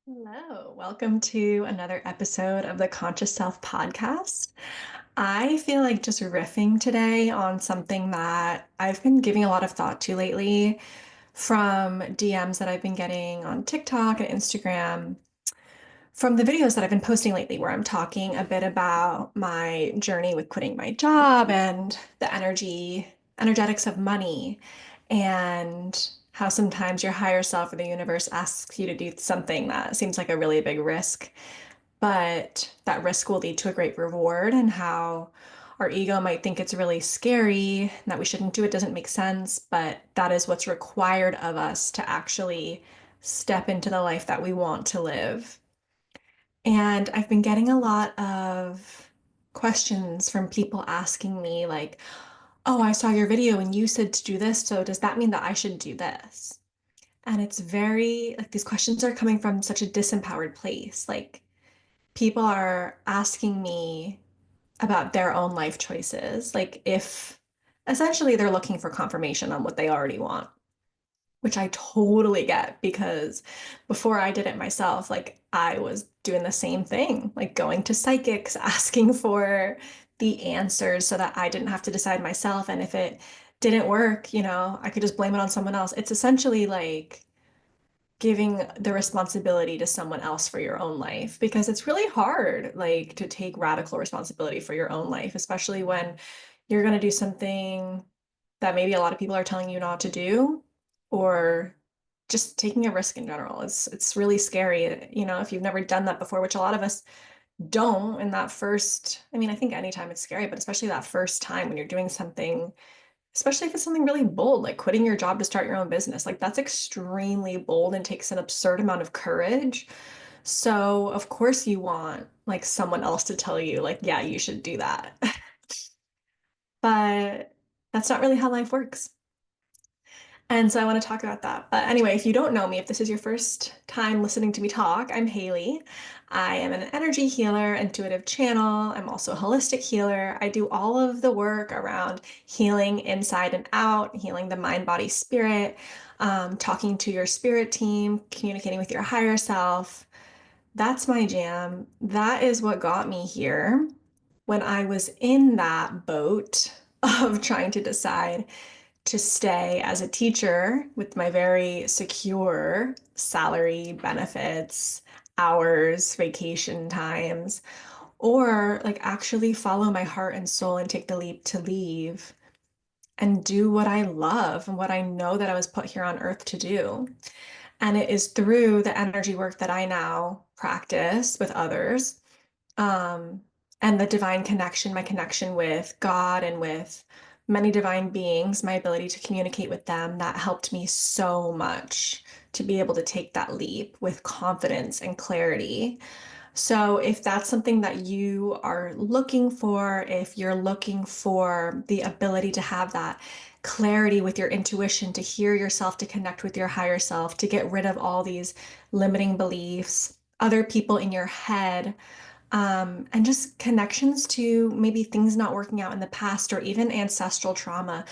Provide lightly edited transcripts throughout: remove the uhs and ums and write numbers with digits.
Hello, welcome to another episode of the Conscious Self podcast. I feel like just riffing today on something that I've been giving a lot of thought to lately from DMs that I've been getting on TikTok and Instagram, from the videos that I've been posting lately, where I'm talking a bit about my journey with quitting my job and the energetics of money, and how sometimes your higher self or the universe asks you to do something that seems like a really big risk, but that risk will lead to a great reward, and how our ego might think it's really scary and that we shouldn't do it, doesn't make sense, but that is what's required of us to actually step into the life that we want to live. And I've been getting a lot of questions from people asking me, like, oh, I saw your video and you said to do this, so does that mean that I should do this? And it's very, like, these questions are coming from such a disempowered place. Like, people are asking me about their own life choices, like, if essentially they're looking for confirmation on what they already want, which I totally get, because before I did it myself, like, I was doing the same thing, like going to psychics, asking for the answers so that I didn't have to decide myself. And if it didn't work, I could just blame it on someone else. It's essentially like giving the responsibility to someone else for your own life, because it's really hard, like, to take radical responsibility for your own life, especially when you're going to do something that maybe a lot of people are telling you not to do, or just taking a risk in general. It's really scary, if you've never done that before, which a lot of us don't. In that first, I mean, I think anytime it's scary, but especially that first time when you're doing something, especially if it's something really bold, like quitting your job to start your own business, like, that's extremely bold and takes an absurd amount of courage. So, of course, you want like someone else to tell you, like, yeah, you should do that. But that's not really how life works. And so I want to talk about that. But anyway, if you don't know me, if this is your first time listening to me talk, I'm Haley. I am an energy healer, intuitive channel. I'm also a holistic healer. I do all of the work around healing inside and out, healing the mind, body, spirit, talking to your spirit team, communicating with your higher self. That's my jam. That is what got me here when I was in that boat of trying to decide to stay as a teacher with my very secure salary, benefits, hours, vacation times, or like actually follow my heart and soul and take the leap to leave and do what I love and what I know that I was put here on earth to do. And it is through the energy work that I now practice with others, um, and the divine connection, my connection with God and with many divine beings, my ability to communicate with them, that helped me so much to be able to take that leap with confidence and clarity. So, if that's something that you are looking for, if you're looking for the ability to have that clarity with your intuition, to hear yourself, to connect with your higher self, to get rid of all these limiting beliefs, other people in your head, and just connections to maybe things not working out in the past or even ancestral trauma.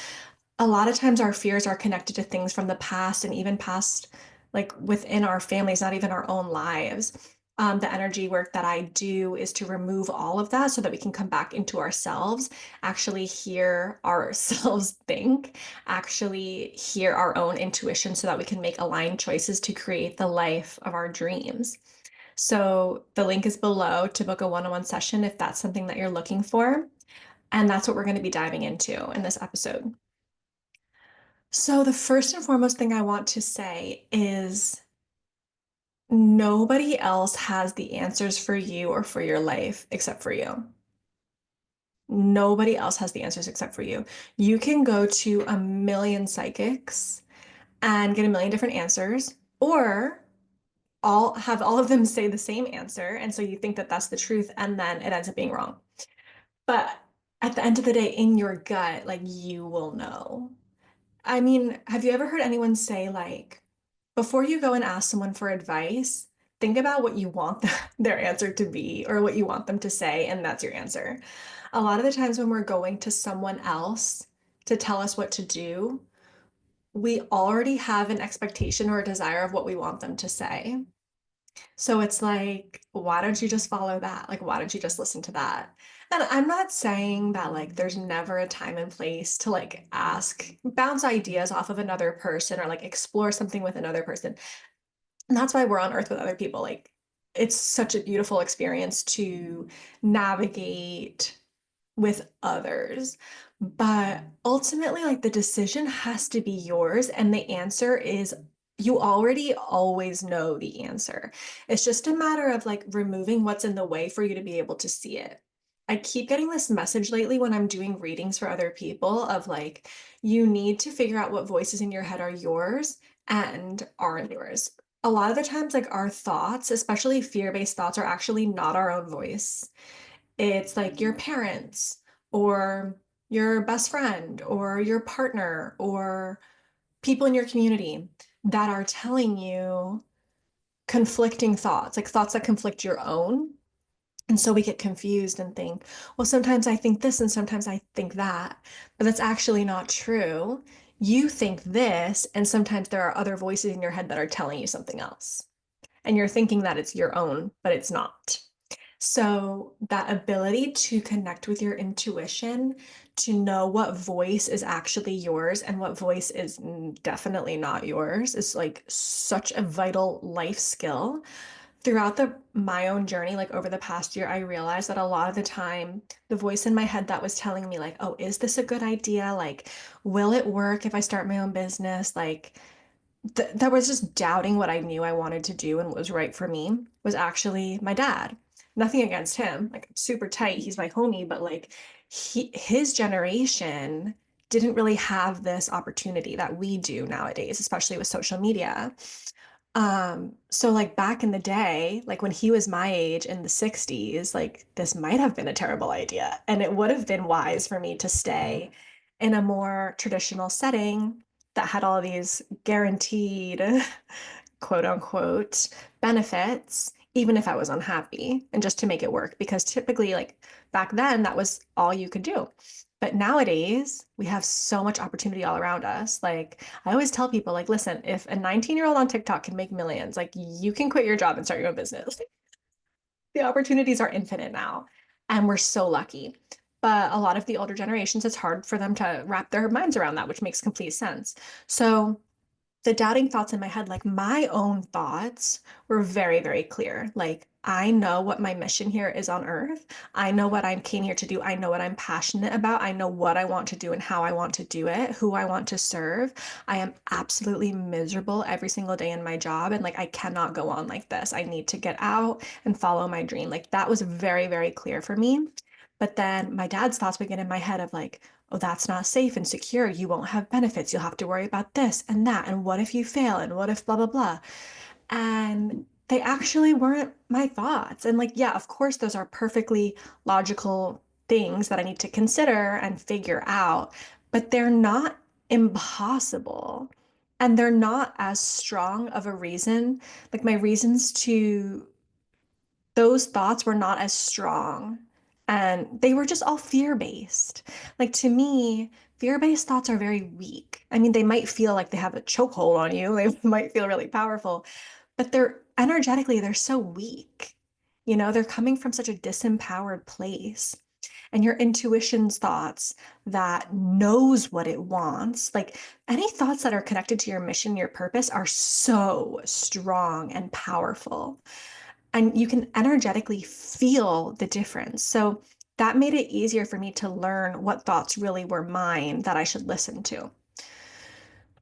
A lot of times our fears are connected to things from the past and even past, like within our families, not even our own lives. The energy work that I do is to remove all of that so that we can come back into ourselves, actually hear ourselves think, actually hear our own intuition so that we can make aligned choices to create the life of our dreams. So the link is below to book a one-on-one session if that's something that you're looking for. And that's what we're going to be diving into in this episode. So the first and foremost thing I want to say is nobody else has the answers for you or for your life except for you. Nobody else has the answers except for you. You can go to a million psychics and get a million different answers, or all of them say the same answer, and so you think that that's the truth, and then it ends up being wrong. But at the end of the day, in your gut, like, you will know. I mean, have you ever heard anyone say, like, before you go and ask someone for advice, think about what you want their answer to be or what you want them to say, and that's your answer. A lot of the times when we're going to someone else to tell us what to do, we already have an expectation or a desire of what we want them to say. So it's like, why don't you just follow that? Like, why don't you just listen to that? And I'm not saying that like there's never a time and place to like bounce ideas off of another person or like explore something with another person. And that's why we're on earth with other people. Like, it's such a beautiful experience to navigate with others. But ultimately, like the decision has to be yours, and the answer is you already always know the answer. It's just a matter of like removing what's in the way for you to be able to see it. I keep getting this message lately when I'm doing readings for other people of like, you need to figure out what voices in your head are yours and aren't yours. A lot of the times, like our thoughts, especially fear-based thoughts, are actually not our own voice. It's like your parents or your best friend or your partner or people in your community that are telling you conflicting thoughts, like thoughts that conflict your own. And so we get confused and think, well, sometimes I think this and sometimes I think that, but that's actually not true. You think this, and sometimes there are other voices in your head that are telling you something else. And you're thinking that it's your own, but it's not. So, that ability to connect with your intuition, to know what voice is actually yours and what voice is definitely not yours, is like such a vital life skill. Throughout my own journey, like over the past year, I realized that a lot of the time, the voice in my head that was telling me, like, oh, is this a good idea? Like, will it work if I start my own business? Like, that was just doubting what I knew I wanted to do and what was right for me was actually my dad. Nothing against him, like super tight. He's my homie, but like his generation didn't really have this opportunity that we do nowadays, especially with social media. So like back in the day, like when he was my age in the 60s, like this might have been a terrible idea. And it would have been wise for me to stay in a more traditional setting that had all these guaranteed quote unquote benefits, even if I was unhappy, and just to make it work. Because typically, like back then, that was all you could do. But nowadays, we have so much opportunity all around us. Like, I always tell people, like, listen, if a 19-year-old on TikTok can make millions, like, you can quit your job and start your own business. The opportunities are infinite now, and we're so lucky. But a lot of the older generations, it's hard for them to wrap their minds around that, which makes complete sense. So, the doubting thoughts in my head, like my own thoughts, were very, very clear. Like, I know what my mission here is on earth. I know what I came here to do. I know what I'm passionate about. I know what I want to do and how I want to do it, who I want to serve. I am absolutely miserable every single day in my job. And like, I cannot go on like this. I need to get out and follow my dream. Like, that was very, very clear for me. But then my dad's thoughts would get in my head of like, oh, that's not safe and secure. You won't have benefits. You'll have to worry about this and that. And what if you fail? And what if blah, blah, blah? And they actually weren't my thoughts. And like, yeah, of course, those are perfectly logical things that I need to consider and figure out, but they're not impossible. And they're not as strong of a reason. Like, my reasons to those thoughts were not as strong and they were just all fear-based. Like to me, fear-based thoughts are very weak. I mean, they might feel like they have a chokehold on you. They might feel really powerful, but they're so weak. You know, they're coming from such a disempowered place. And your intuition's thoughts that knows what it wants, like any thoughts that are connected to your mission, your purpose, are so strong and powerful and you can energetically feel the difference. So that made it easier for me to learn what thoughts really were mine that I should listen to.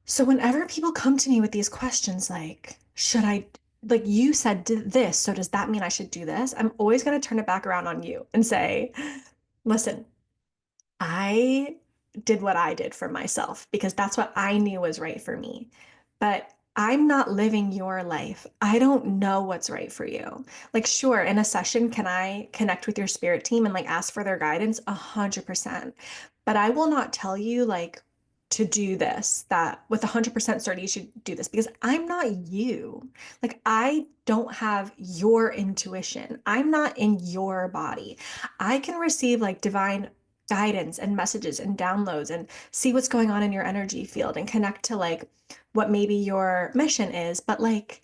So whenever people come to me with these questions like, should I, like you said, did this, so does that mean I should do this? I'm always going to turn it back around on you and say, listen, I did what I did for myself because that's what I knew was right for me. But I'm not living your life. I don't know what's right for you. Like, sure, in a session, can I connect with your spirit team and like ask for their guidance? 100%. But I will not tell you like to do this, that with 100% certainty you should do this because I'm not you. Like, I don't have your intuition. I'm not in your body. I can receive like divine guidance and messages and downloads and see what's going on in your energy field and connect to like what maybe your mission is. But like,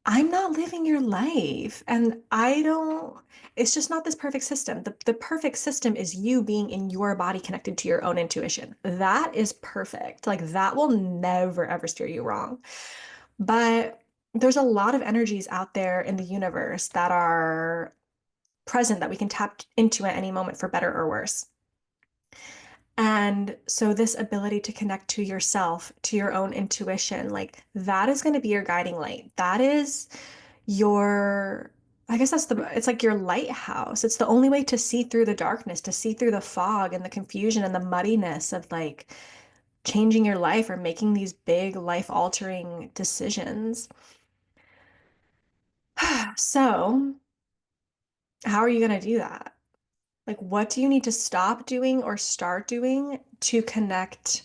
I'm not living your life. And I don't, it's just not this perfect system. The perfect system is you being in your body connected to your own intuition. That is perfect. Like that will never, ever steer you wrong. But there's a lot of energies out there in the universe that are present that we can tap into at any moment for better or worse. And so, this ability to connect to yourself, to your own intuition, like that is going to be your guiding light. That is your, I guess it's like your lighthouse. It's the only way to see through the darkness, to see through the fog and the confusion and the muddiness of like changing your life or making these big life altering decisions. So, how are you going to do that? Like, what do you need to stop doing or start doing to connect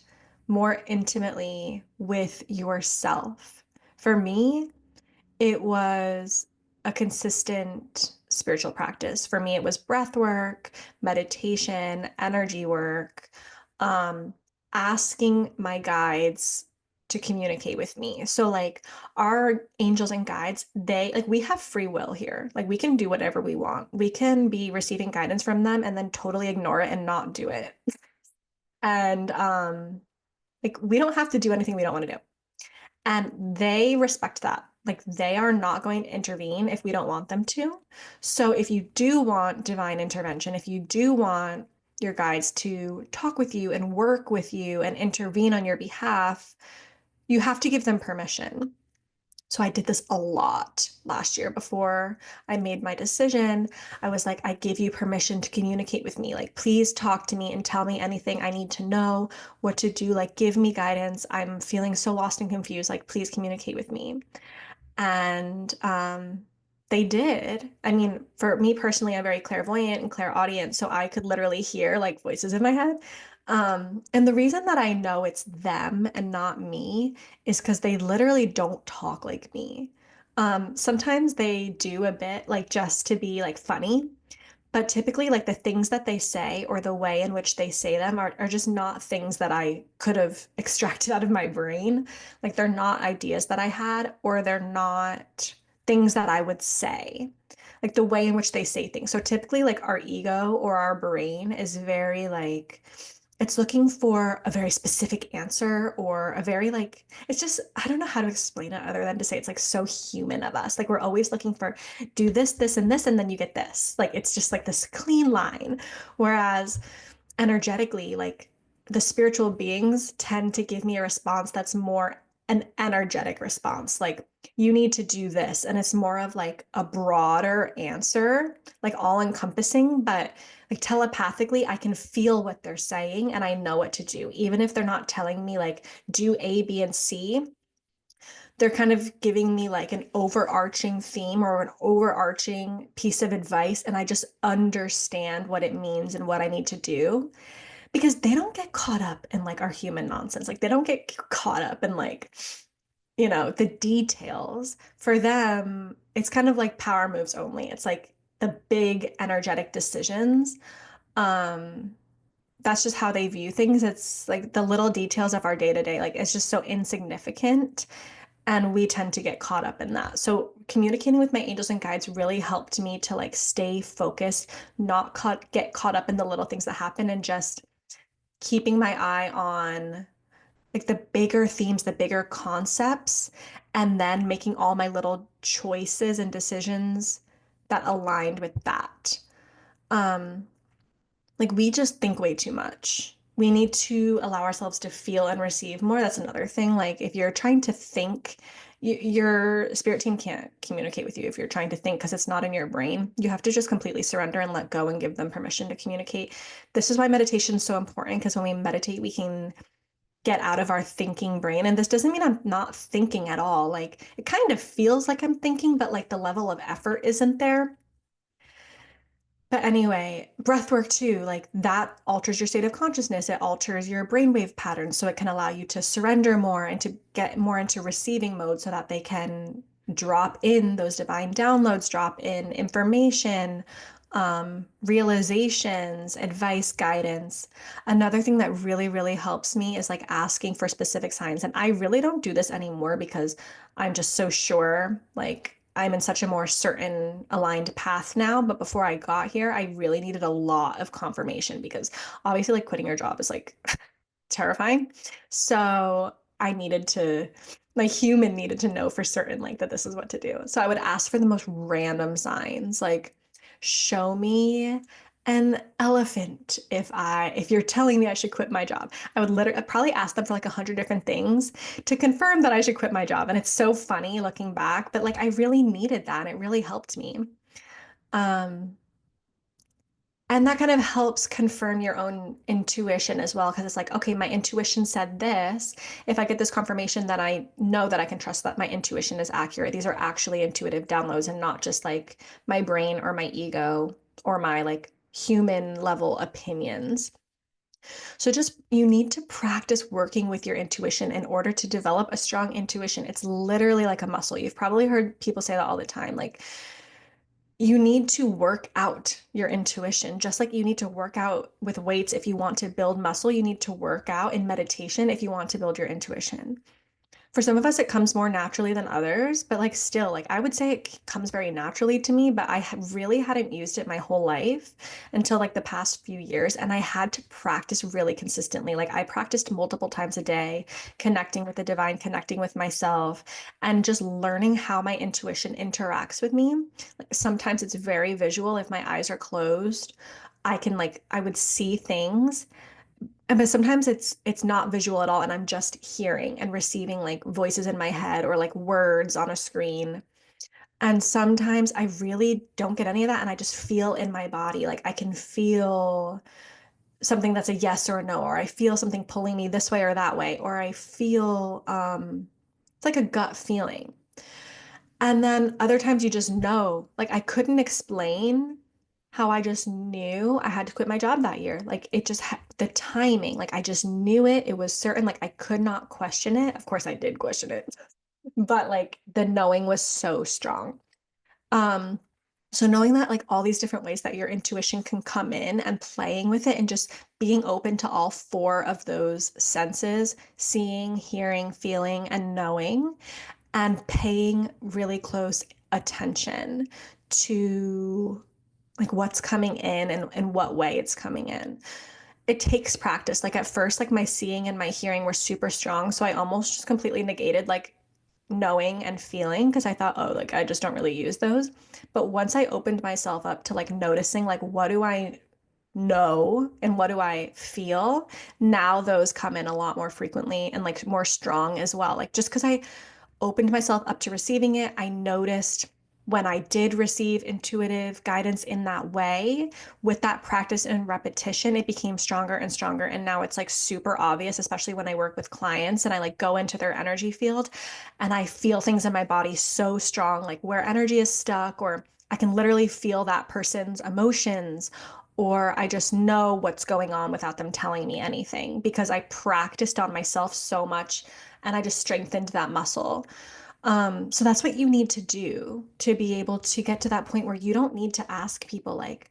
more intimately with yourself? For me, it was a consistent spiritual practice. For me, it was breath work, meditation, energy work, um, asking my guides to communicate with me. So, like, our angels and guides, we have free will here. Like, we can do whatever we want. We can be receiving guidance from them and then totally ignore it and not do it. And, like, we don't have to do anything we don't want to do. And they respect that. Like they are not going to intervene if we don't want them to. So if you do want divine intervention, if you do want your guides to talk with you and work with you and intervene on your behalf, you have to give them permission. So I did this a lot last year before I made my decision. I was like, I give you permission to communicate with me. Like, please talk to me and tell me anything I need to know, what to do. Like, give me guidance. I'm feeling so lost and confused. Like, please communicate with me. And they did. I mean, for me personally, I'm very clairvoyant and clairaudient, so I could literally hear like voices in my head. And the reason that I know it's them and not me is because they literally don't talk like me. Sometimes they do a bit like just to be like funny, but typically, like the things that they say or the way in which they say them are just not things that I could have extracted out of my brain. Like they're not ideas that I had, or they're not things that I would say. Like the way in which they say things. So typically, like our ego or our brain is very like, it's looking for a very specific answer or a very like, it's just, I don't know how to explain it other than to say it's like so human of us. Like we're always looking for do this, this, and this, and then you get this. Like it's just like this clean line. Whereas energetically, like the spiritual beings tend to give me a response that's more an energetic response. Like you need to do this. And it's more of like a broader answer, like all encompassing, but like telepathically, I can feel what they're saying and I know what to do. Even if they're not telling me like do A, B, and C, they're kind of giving me like an overarching theme or an overarching piece of advice, and I just understand what it means and what I need to do because they don't get caught up in like our human nonsense. Like they don't get caught up in like, the details. For them, it's kind of like power moves only. It's like the big energetic decisions. Um, that's just how they view things. It's like the little details of our day to day, like it's just so insignificant. And we tend to get caught up in that. So communicating with my angels and guides really helped me to like stay focused, not get caught up in the little things that happen and just keeping my eye on like the bigger themes, the bigger concepts, and then making all my little choices and decisions that aligned with that. Um, like we just think way too much. We need to allow ourselves to feel and receive more. That's another thing. Like if you're trying to think, your spirit team can't communicate with you if you're trying to think because it's not in your brain. You have to just completely surrender and let go and give them permission to communicate. This is why meditation is so important because when we meditate, we can get out of our thinking brain. And this doesn't mean I'm not thinking at all. Like it kind of feels like I'm thinking, but like the level of effort isn't there. But anyway, breath work too, like that alters your state of consciousness. It alters your brainwave patterns. So it can allow you to surrender more and to get more into receiving mode so that they can drop in those divine downloads, drop in information, realizations, advice, guidance. Another thing that really, really helps me is like asking for specific signs. And I really don't do this anymore because I'm just so sure, like I'm in such a more certain aligned path now. But before I got here, I really needed a lot of confirmation because obviously, like quitting your job is like terrifying. So I needed to, my human needed to know for certain, like that this is what to do. So I would ask for the most random signs, like show me an elephant if you're telling me I should quit my job. I would literally I'd probably ask them for like 100 different things to confirm that I should quit my job. And it's so funny looking back, but like I really needed that and it really helped me. Um, and that kind of helps confirm your own intuition as well, because it's like, okay, my intuition said this. If I get this confirmation, that I know that I can trust that my intuition is accurate. These are actually intuitive downloads and not just like my brain or my ego or my like human level opinions. So just you need to practice working with your intuition in order to develop a strong intuition. It's literally like a muscle. You've probably heard people say that all the time. Like you need to work out your intuition, just like you need to work out with weights if you want to build muscle. You need to work out in meditation if you want to build your intuition. For some of us, it comes more naturally than others, but like still, like I would say it comes very naturally to me, but really hadn't used it my whole life until like the past few years. And I had to practice really consistently. Like I practiced multiple times a day, connecting with the divine, connecting with myself, and just learning how my intuition interacts with me. Like sometimes it's very visual. If my eyes are closed, I would see things, but sometimes it's not visual at all and I'm just hearing and receiving like voices in my head or like words on a screen. And sometimes I really don't get any of that and I just feel in my body like I can feel something that's a yes or a no, or I feel something pulling me this way or that way, or I feel it's like a gut feeling. And then other times you just know, like I couldn't explain how I just knew I had to quit my job that year. Like it just the timing, like I just knew it. It was certain, like I could not question it. Of course I did question it, but like the knowing was so strong. Um, so knowing that like all these different ways that your intuition can come in and playing with it and just being open to all four of those senses, seeing, hearing, feeling, and knowing, and paying really close attention to like what's coming in and what way it's coming in. It takes practice. Like at first, like my seeing and my hearing were super strong. So I almost just completely negated like knowing and feeling because I thought, oh, like I just don't really use those. But once I opened myself up to like noticing, like, what do I know and what do I feel? Now those come in a lot more frequently and like more strong as well. Like just because I opened myself up to receiving it, I noticed when I did receive intuitive guidance in that way, with that practice and repetition, it became stronger and stronger. And now it's like super obvious, especially when I work with clients and I like go into their energy field and I feel things in my body so strong, like where energy is stuck, or I can literally feel that person's emotions, or I just know what's going on without them telling me anything because I practiced on myself so much and I just strengthened that muscle. So that's what you need to do to be able to get to that point where you don't need to ask people like,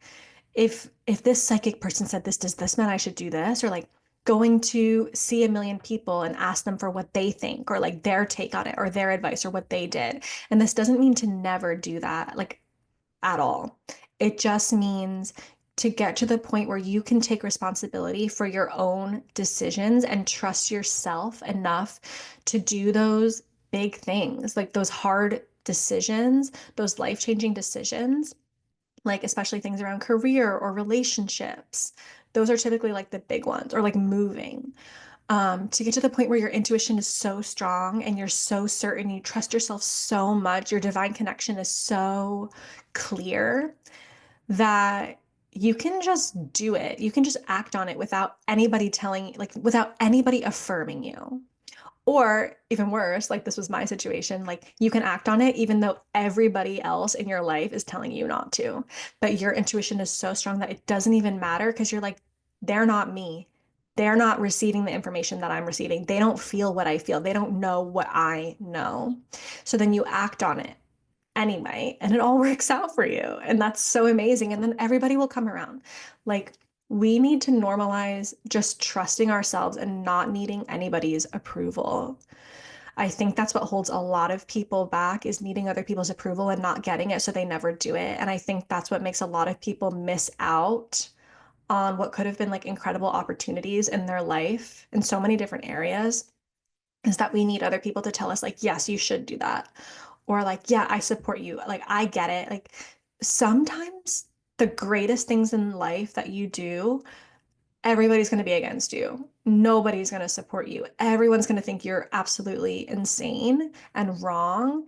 if this psychic person said this, does this mean I should do this? Or like going to see a million people and ask them for what they think or like their take on it or their advice or what they did. And this doesn't mean to never do that, like at all. It just means to get to the point where you can take responsibility for your own decisions and trust yourself enough to do those big things, like those hard decisions, those life-changing decisions, like especially things around career or relationships. Those are typically like the big ones, or like moving. To get to the point where your intuition is so strong and you're so certain, you trust yourself so much, your divine connection is so clear that you can just do it. You can just act on it without anybody telling, like without anybody affirming you. Or even worse, like this was my situation, like you can act on it even though everybody else in your life is telling you not to. But your intuition is so strong that it doesn't even matter because you're like, they're not me. They're not receiving the information that I'm receiving. They don't feel what I feel. They don't know what I know. So then you act on it. anyway, and it all works out for you. And that's so amazing. And then everybody will come around. Like, we need to normalize just trusting ourselves and not needing anybody's approval. I think that's what holds a lot of people back is needing other people's approval and not getting it, so they never do it. And I think that's what makes a lot of people miss out on what could have been like incredible opportunities in their life in so many different areas is that we need other people to tell us like, yes, you should do that. Or like, yeah, I support you. Like, I get it. Like, sometimes the greatest things in life that you do, everybody's going to be against you. Nobody's going to support you. Everyone's going to think you're absolutely insane and wrong.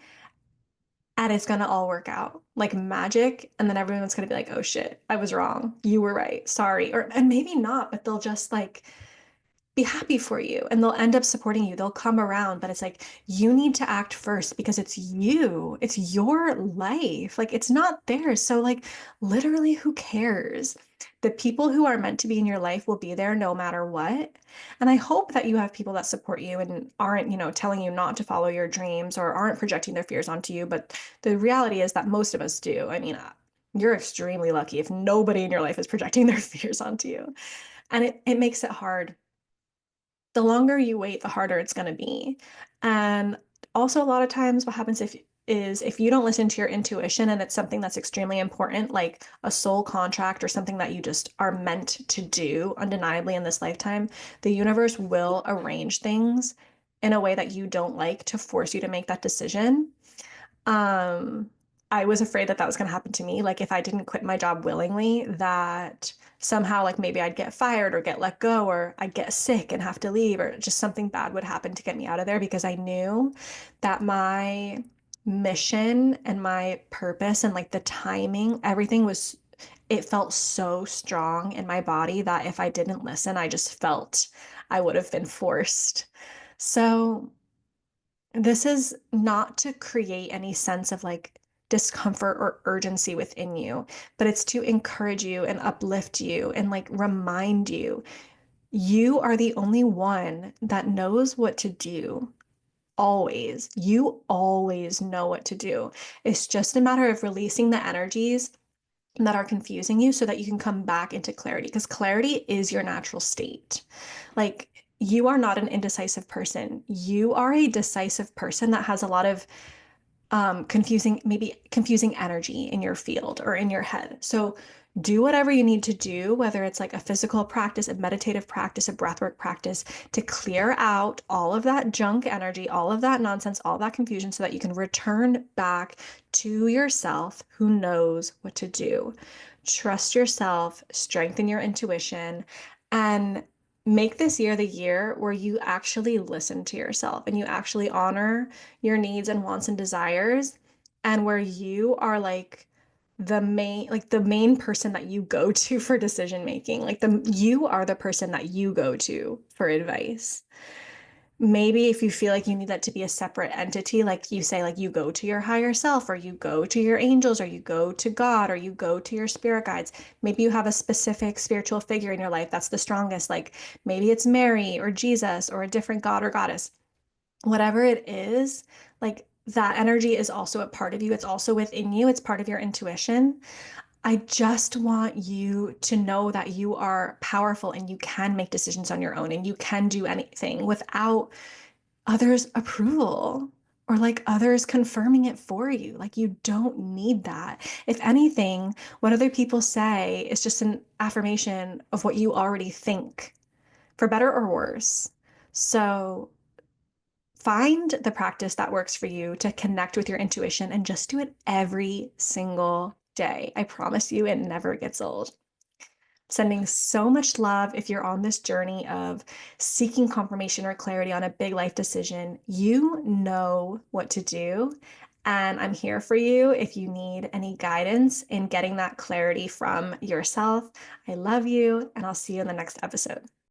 And it's going to all work out like magic. And then everyone's going to be like, oh shit, I was wrong. You were right. Sorry. Or, and maybe not, but they'll just like, be happy for you and they'll end up supporting you. They'll come around, but it's like you need to act first because it's you. It's your life. Like it's not theirs. So like literally who cares? The people who are meant to be in your life will be there no matter what. And I hope that you have people that support you and aren't, telling you not to follow your dreams or aren't projecting their fears onto you. But the reality is that most of us do. I mean, you're extremely lucky if nobody in your life is projecting their fears onto you. And it makes it hard. The longer you wait, the harder it's going to be. And also, a lot of times, what happens if you don't listen to your intuition and it's something that's extremely important, like a soul contract or something that you just are meant to do undeniably in this lifetime, the universe will arrange things in a way that you don't like to force you to make that decision. Um, I was afraid that that was going to happen to me. Like if I didn't quit my job willingly, that somehow like maybe I'd get fired or get let go or I'd get sick and have to leave or just something bad would happen to get me out of there because I knew that my mission and my purpose and like the timing, everything was it felt so strong in my body that if I didn't listen, I just felt I would have been forced. So this is not to create any sense of like discomfort or urgency within you, but it's to encourage you and uplift you and like remind you you are the only one that knows what to do. Always. You always know what to do. It's just a matter of releasing the energies that are confusing you so that you can come back into clarity because clarity is your natural state. Like you are not an indecisive person. You are a decisive person that has a lot of maybe confusing energy in your field or in your head. So do whatever you need to do, whether it's like a physical practice, a meditative practice, a breathwork practice, to clear out all of that junk energy, all of that nonsense, all that confusion, so that you can return back to yourself who knows what to do. Trust yourself, strengthen your intuition, and make this year the year where you actually listen to yourself and you actually honor your needs and wants and desires, and where you are like the main person that you go to for decision making. Like you are the person that you go to for advice. Maybe if you feel like you need that to be a separate entity, like you say, like you go to your higher self, or you go to your angels, or you go to God, or you go to your spirit guides. Maybe you have a specific spiritual figure in your life that's the strongest. Like maybe it's Mary or Jesus or a different god or goddess. Whatever it is, like that energy is also a part of you. It's also within you. It's part of your intuition. I just want you to know that you are powerful and you can make decisions on your own and you can do anything without others' approval or like others confirming it for you. Like you don't need that. If anything, what other people say is just an affirmation of what you already think, for better or worse. So find the practice that works for you to connect with your intuition and just do it every single day. I promise you, it never gets old. Sending so much love if you're on this journey of seeking confirmation or clarity on a big life decision. You know what to do. And I'm here for you if you need any guidance in getting that clarity from yourself. I love you, and I'll see you in the next episode.